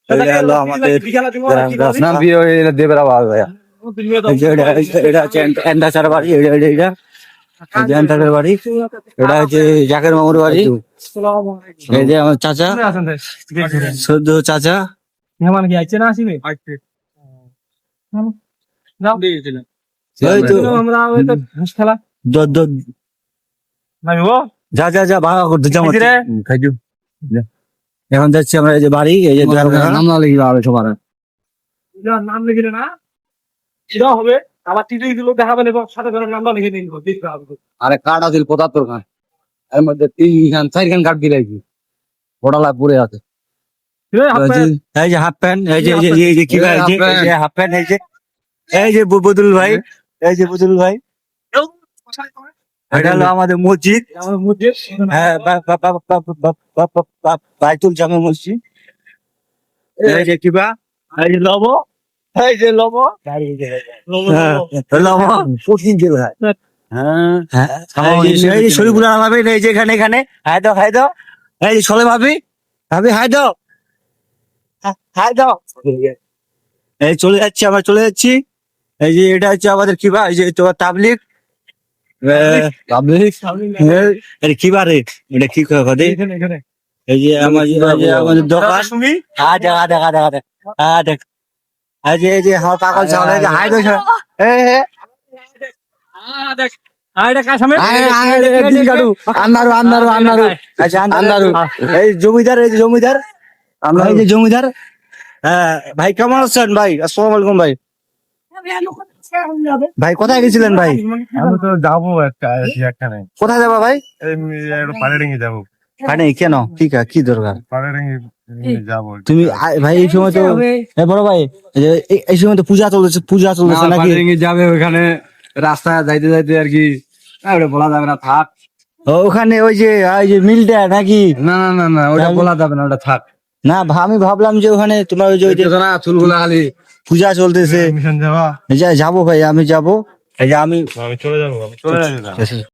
এটা হলো আমাদের না বিয়ে দেবের আওয়াজ ভাইয়া এটা হচ্ছে এন্দাচার বাড়ি এটা এন্দাচার বাড়ি এটা হচ্ছে জাকের মামুর বাড়ি এই যে আমার চাচা সদ্য চাচা মেহমান কি আইছে না আসিবে এই তো আমরা ওই তো ঘাস খেলা নামিবো যা যা যা ভাড়া করতে যাবো খাইছি রে। খাইজু এখন যাচ্ছি আমরা এই যে বাড়ি এই যে নাম না লিখি হবে সবার নাম লিখে না সেটাও হবে আবার টিটি গুলো দেখাবেন এবং সাথে করে নামটা লিখে নিন দেখতে হবে আরে কাঠ আছে ৭৫ খান এর মধ্যে ৩ খান ৪ খান কাঠ দিলাইছি ওটালা পুরে আছে এই যে হাফ প্যান্ট এই যে কি ভাই এই যে হাফ প্যান্ট এই যে বদুল ভাই এই যে বদুল ভাই এটা হলো আমাদের মসজিদ হ্যাঁ বাইতুল জামে মসজিদ এই যে কিবা এই যে লব এই যে লব লব কঠিন জেল হয় হ্যাঁ এই যে শরীফুল আলমে এই যে এখানে হাই দাও এই যে সলে ভাবি হাই দাও এই চলে যাচ্ছি আমরা চলে যাচ্ছি এই যে এটা হচ্ছে আমাদের কিবা এই যে তোমার তাবলিগ কিবা রে এটা কি কথা এই যে আমাদের দোকান দেখ এই যে আমার পাগল ছাগল এই যে হাই দোষ এই জমিদার এই যে জমিদার হ্যাঁ ভাই কেমন আছেন ভাই আসসালামু আলাইকুম ভাই ভাই কোথায় গেছিলেন ভাই আমি তো যাবো একখানে কোথায় যাবা ভাই পাড়ে যাবো মানে কেন কি দরকার পাড়ে যাবো তুমি ভাই এই সময় তো বড় ভাই এই সময় তো পূজা চলতেছে নাকি যাবে ওখানে রাস্তায় যাইতে যাইতে আর কি বলা যাবে না থাক ওখানে ওই যে মিলটা নাকি না ওটা বলা যাবে না ওটা থাক না আমি ভাবলাম যে ওখানে তোমার ওই যে না চুলগুলা খালি পূজা চলতেছে মিশন যাওয়া যাবো ভাই আমি যাবো এই যে আমি চলে যাবো